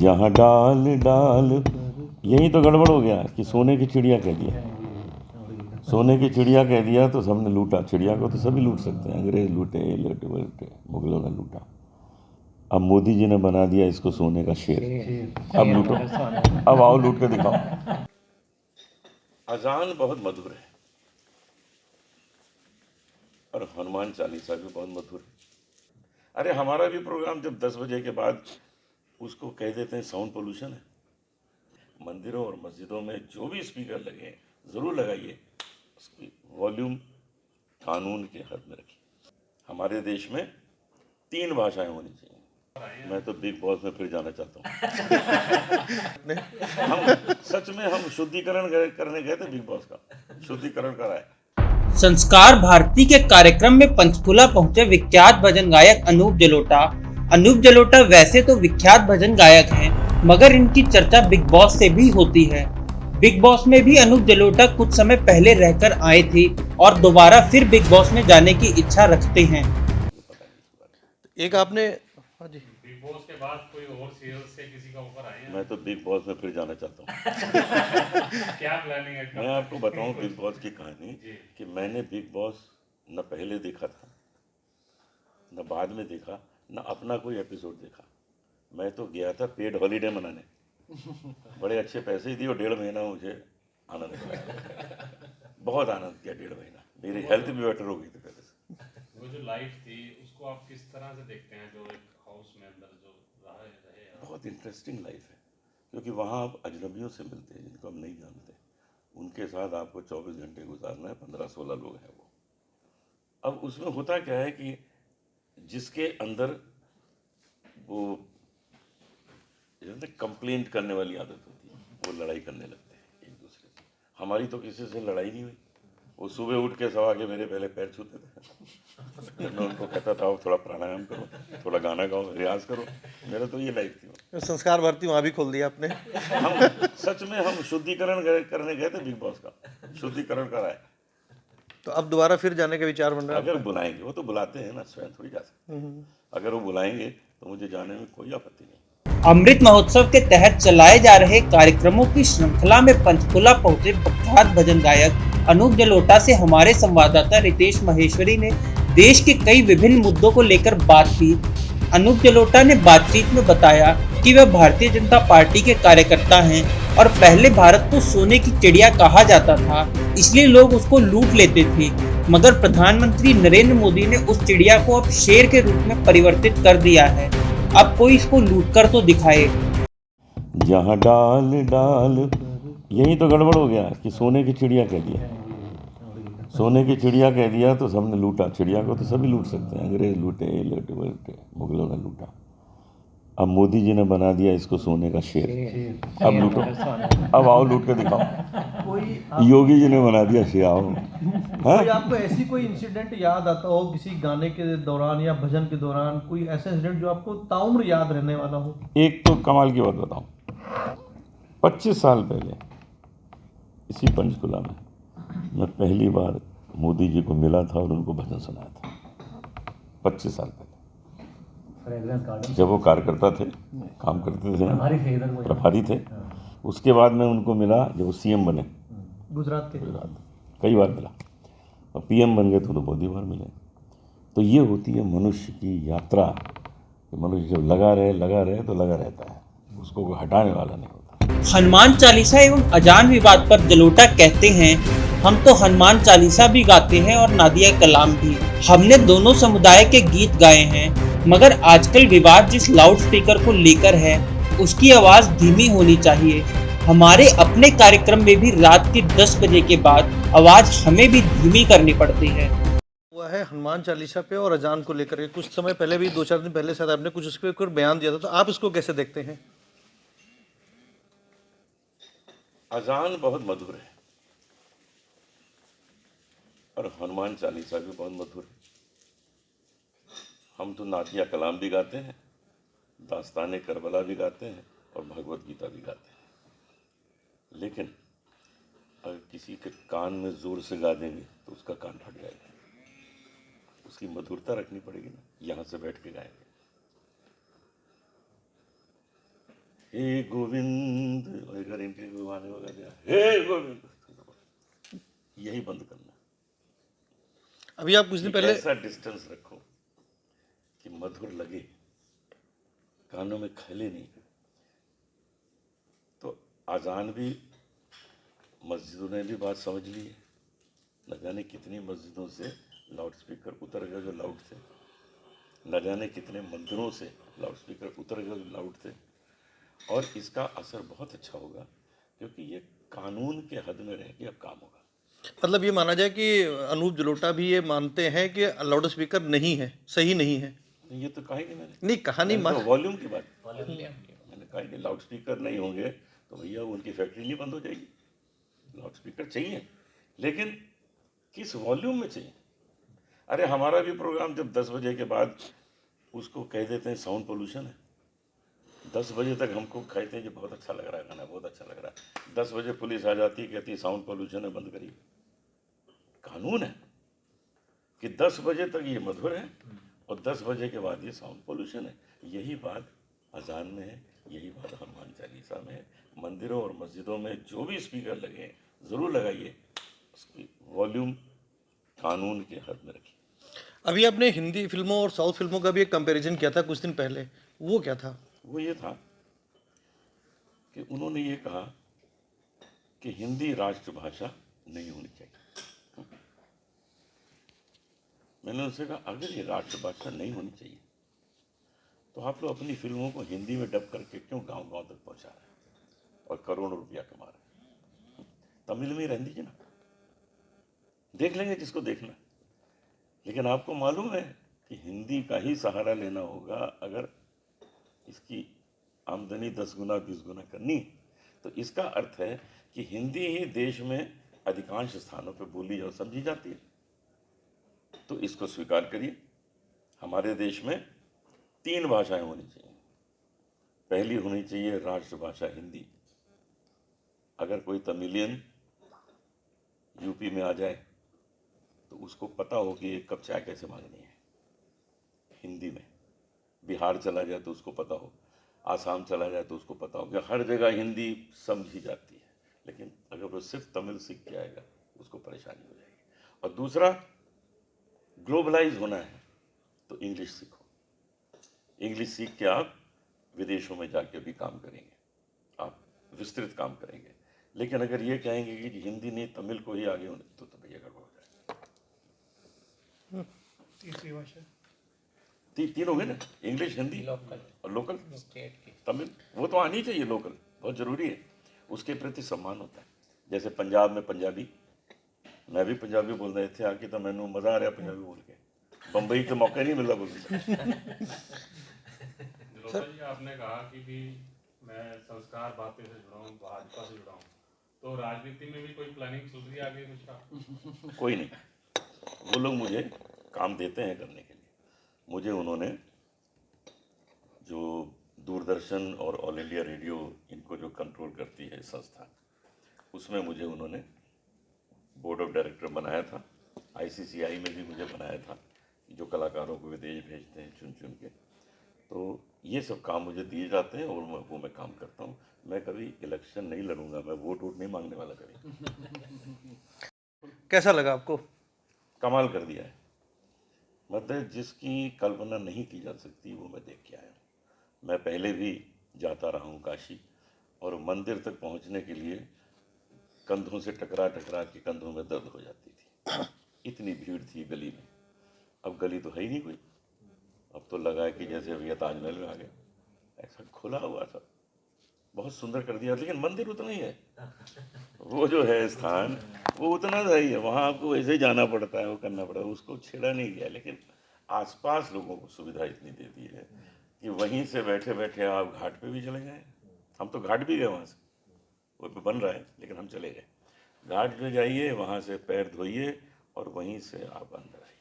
जहाँ डाल डाल, यही तो गड़बड़ हो गया कि सोने की चिड़िया कह दिया। सोने की चिड़िया कह दिया तो सबने लूटा। चिड़िया को तो सभी लूट सकते हैं, अंग्रेज लूटे, लूटे, मुगलों ने लूटा। अब मोदी जी ने बना दिया इसको सोने का शेर। अब लूटो, अब आओ लूट के दिखाओ। अजान बहुत मधुर है और हनुमान चालीसा भी बहुत मधुर है। अरे हमारा भी प्रोग्राम जब 10 बजे के बाद उसको कह देते हैं साउंड पोल्यूशन है। मंदिरों और मस्जिदों में जो भी स्पीकर लगे हैं ज़रूर लगाइए, उसकी वॉल्यूम कानून के हद में रखिए। हमारे देश में 3 भाषाएं होनी चाहिए। मैं तो बिग बॉस में फिर जाना चाहता हूँ। हम सच में हम शुद्धिकरण करने गए थे, बिग बॉस का शुद्धिकरण कराए। संस्कार भारती के कार्यक्रम में पंचकुला पहुंचे विख्यात भजन गायक अनूप जलोटा। अनूप जलोटा वैसे तो विख्यात भजन गायक हैं, मगर इनकी चर्चा बिग बॉस से भी होती है। बिग बॉस में भी अनूप जलोटा कुछ समय पहले रहकर आए थे और दोबारा फिर बिग बॉस में जाने की इच्छा रखते हैं। एक आपने, हाँ जी, बिग बॉस के बाद कोई और सीरियल से किसी का ऑफर आया है? मैं तो बिग बॉस में फिर जाना चाहता हूँ। क्या प्लानिंग है? मैं आपको बताऊं बिग बॉस की कहानी कि मैंने बिग बॉस न पहले देखा था, न बाद में देखा, न अपना कोई एपिसोड देखा। मैं तो गया था पेड हॉलीडे मनाने। बड़े अच्छे पैसे ही दिए और 1.5 महीना मुझे आनंद किया, बहुत आनंद किया। 1.5 महीना मेरी हेल्थ भी बेटर हो गई थी पहले से। वो जो लाइफ थी उसको आप किस तरह से देखते हैं, जो एक हाउस में अंदर जो रहे बहुत इंटरेस्टिंग लाइफ है, क्योंकि वहाँ आप अजनबियों से मिलते हैं जिनको हम नहीं जानते। उनके साथ आपको 24 घंटे गुजारना है। 15-16 लोग हैं वो। अब उसमें होता क्या है कि जिसके अंदर वो कंप्लेंट करने वाली आदत होती है, वो लड़ाई करने लगते हैं एक दूसरे से। हमारी तो किसी से लड़ाई नहीं हुई। वो सुबह उठ के सवा के मेरे पहले पैर छूते थे। मैं उनको कहता था थोड़ा प्राणायाम करो, थोड़ा गाना गाओ, रियाज करो। मेरा तो ये लाइफ थी। संस्कार भारती वहाँ भी खोल दिया आपने। हम सच में हम शुद्धिकरण करने गए थे, बिग बॉस का शुद्धिकरण कराए। तो अब दोबारा फिर जाने का विचार बन रहा है? अगर बुलाएंगे, वो तो बुलाते हैं ना, स्वयं थोड़ी जा सकते। अगर वो बुलाएंगे तो मुझे जाने में कोई आपत्ति नहीं। अमृत महोत्सव के तहत चलाए जा रहे कार्यक्रमों की श्रृंखला में पंचकुला पहुंचे प्रख्यात भजन गायक अनूप जलोटा से हमारे संवाददाता रितेश महेश्वरी ने देश के कई विभिन्न मुद्दों को लेकर बात की। अनूप जलोटा ने बातचीत में बताया कि वह भारतीय जनता पार्टी के कार्यकर्ता हैं और पहले भारत को सोने की चिड़िया कहा जाता था, इसलिए लोग उसको लूट लेते थे, मगर प्रधानमंत्री नरेंद्र मोदी ने उस चिड़िया को अब शेर के रूप में परिवर्तित कर दिया है। अब कोई इसको लूट कर तो दिखाए। जहाँ डाल डाल, यही तो गड़बड़ हो गया कि सोने की चिड़िया कह दिया। सोने की चिड़िया कह दिया तो सबने लूटा। चिड़िया को तो सभी लूट सकते हैं, अंग्रेज लूटे, लूटे, मुगलों ने लूटा। अब मोदी जी ने बना दिया इसको सोने का शेर। अब लूटो, अब आओ लूट के दिखाओ। योगी जी ने बना दिया शेर, आओ। कोई आपको ऐसी कोई इंसिडेंट याद आता हो किसी गाने के दौरान या भजन के दौरान, कोई ऐसा इंसिडेंट जो आपको ताउम्र याद रहने वाला हो? एक तो कमाल की बात बताऊं, 25 साल पहले इसी पंचकुला में मैं पहली बार मोदी जी को मिला था और उनको भजन सुनाया था। 25 साल पहले, जब वो कार्यकर्ता थे, काम करते थे, प्रभारी थे। उसके बाद मैं उनको मिला जब वो सीएम बने, गुजरात के। कई बार मिला, और पीएम बन गए तो बहुत ही बार मिले। तो ये होती है मनुष्य की यात्रा कि मनुष्य जब लगा रहे तो लगा रहता है, उसको कोई हटाने वाला नहीं होता। हनुमान चालीसा एवं अजान विवाद पर जलोटा कहते हैं, हम तो हनुमान चालीसा भी गाते हैं और नादिया कलाम भी। हमने दोनों समुदाय के गीत गाए हैं, मगर आजकल विवाद जिस लाउड स्पीकर को लेकर है उसकी आवाज धीमी होनी चाहिए। हमारे अपने कार्यक्रम में भी रात के 10 बजे के बाद आवाज हमें भी धीमी करनी पड़ती है। हुआ है हनुमान चालीसा पे और अजान को लेकर के कुछ समय पहले भी, 2-4 दिन पहले शायद आपने कुछ उस पर कोई बयान दिया था, तो आप इसको कैसे देखते हैं? अजान बहुत मधुर है और हनुमान चालीसा भी बहुत मधुर है। हम तो नातिया कलाम भी गाते हैं, दास्तान करबला भी गाते हैं और भगवत गीता भी गाते हैं। लेकिन अगर किसी के कान में जोर से गा देंगे तो उसका कान फट जाएगा। उसकी मधुरता रखनी पड़ेगी ना, यहाँ से बैठ के गाएंगे। हे गोविंद, अगर इनके गाने होगा क्या, हे गोविंद, यही बंद करना। अभी आप कुछ दिन पहले ऐसा डिस्टेंस रखो कि मधुर लगे, कानों में खले नहीं। तो आजान भी मस्जिदों ने भी बात समझ ली है। न जाने कितनी मस्जिदों से लाउड स्पीकर उतर गए जो लाउड थे, न जाने कितने मंदिरों से लाउड स्पीकर उतर गए जो लाउड थे। और इसका असर बहुत अच्छा होगा क्योंकि ये कानून के हद में रह के अब काम होगा। मतलब ये माना जाए कि अनूप जलोटा भी ये मानते हैं कि लाउड स्पीकर नहीं है, सही नहीं है। ये तो कहा ही नहीं मैंने, नहीं कहा नहीं तो वॉल्यूम की बात मैंने कहा कि लाउड स्पीकर नहीं होंगे तो भैया उनकी फैक्ट्री नहीं बंद हो जाएगी। लाउड स्पीकर चाहिए, लेकिन किस वॉल्यूम में चाहिए। अरे हमारा भी प्रोग्राम जब 10 बजे के बाद उसको कह देते हैं साउंड पोल्यूशन है, 10 बजे तक हमको कहते हैं कि बहुत अच्छा लग रहा है गाना, बहुत अच्छा लग रहा है। 10 बजे पुलिस आ जाती है, कहती है साउंड पोल्यूशन है, बंद करिए। कानून है कि 10 बजे तक ये मधुर है और 10 बजे के बाद ये साउंड पोल्यूशन है। यही बात अजान में है, यही बात हनुमान चालीसा में है। मंदिरों और मस्जिदों में जो भी स्पीकर लगे हैं ज़रूर लगाइए, उसकी वॉल्यूम कानून के हद में रखिए। अभी आपने हिंदी फिल्मों और साउथ फिल्मों का भी एक कंपैरिजन किया था कुछ दिन पहले, वो क्या था? वो ये था कि उन्होंने ये कहा कि हिंदी राष्ट्रभाषा नहीं होनी चाहिए। मैंने उनसे कहा अगर ये राष्ट्रभाषा नहीं होनी चाहिए तो आप लोग अपनी फिल्मों को हिंदी में डब करके क्यों गांव-गांव तक पहुंचा रहे हैं और करोड़ों रुपया कमा रहे हैं? तमिल में ही रहने दीजिए ना, देख लेंगे जिसको देखना। लेकिन आपको मालूम है कि हिंदी का ही सहारा लेना होगा अगर इसकी आमदनी 10 गुना 20 गुना करनी है। तो इसका अर्थ है कि हिंदी ही देश में अधिकांश स्थानों पर बोली और समझी जाती है। तो इसको स्वीकार करिए। हमारे देश में 3 भाषाएं होनी चाहिए। पहली होनी चाहिए राष्ट्रभाषा हिंदी। अगर कोई तमिलियन यूपी में आ जाए तो उसको पता हो कि एक कप चाय कैसे मांगनी है हिंदी में। बिहार चला जाए तो उसको पता हो, आसाम चला जाए तो उसको पता हो कि हर जगह हिंदी समझी जाती है। लेकिन अगर वो सिर्फ तमिल सीख के आएगा उसको परेशानी हो जाएगी। और दूसरा, ग्लोबलाइज होना है तो इंग्लिश सीखो। इंग्लिश सीख के आप विदेशों में जाके भी काम करेंगे, आप विस्तृत काम करेंगे। लेकिन अगर ये कहेंगे कि हिंदी नहीं तमिल को ही आगे होने तो भैया गड़बड़ हो जाएगा। तीसरी भाषा तीन हो गए ना, इंग्लिश, हिंदी और लोकल तमिल। वो तो आनी चाहिए, लोकल बहुत ज़रूरी है, उसके प्रति सम्मान होता है। जैसे पंजाब में पंजाबी, मैं भी पंजाबी बोल रहे थे आके तो मैंने मज़ा आ रहा पंजाबी बोल के। बम्बई तो मौका नहीं मिला बोलने का। जलोटा जी, आपने कहा कि भी मैं संस्कार बातें से जुड़ा हूँ, भाजपा से जुड़ा हूँ, तो राजनीति में भी कोई प्लानिंग चल रही है आगे कुछ का? कोई नहीं, वो लोग मुझे काम देते हैं करने के लिए। मुझे उन्होंने जो दूरदर्शन और ऑल इंडिया रेडियो इनको जो कंट्रोल करती है संस्था, उसमें मुझे उन्होंने बोर्ड ऑफ डायरेक्टर बनाया था। आईसीसीआई में भी मुझे बनाया था, जो कलाकारों को विदेश भेजते हैं चुन चुन के। तो ये सब काम मुझे दिए जाते हैं और वो मैं काम करता हूँ। मैं कभी इलेक्शन नहीं लड़ूंगा, मैं वोट नहीं मांगने वाला कभी। कैसा लगा आपको? कमाल कर दिया है, मतलब जिसकी कल्पना नहीं की जा सकती वो मैं देख के आया हूँ। मैं पहले भी जाता रहा हूँ काशी, और मंदिर तक पहुँचने के लिए कंधों से टकरा टकरा के कंधों में दर्द हो जाती थी, इतनी भीड़ थी गली में। अब गली तो है ही नहीं कोई, अब तो लगा है कि जैसे भैया ताजमहल में आ गए, ऐसा खुला हुआ था, बहुत सुंदर कर दिया। लेकिन मंदिर उतना ही है, वो जो है स्थान वो उतना ही है, वहाँ आपको वैसे ही जाना पड़ता है, वो करना पड़ता है, उसको छेड़ा नहीं गया। लेकिन आसपास लोगों को सुविधा इतनी दे दी है कि वहीं से बैठे बैठे आप घाट पे भी चले जाएं। हम तो घाट भी गए वहाँ से, वो तो बन रहा है लेकिन हम चले गए। घाट पे जाइए, वहाँ से पैर धोइए और वहीं से आप अंदर आइए।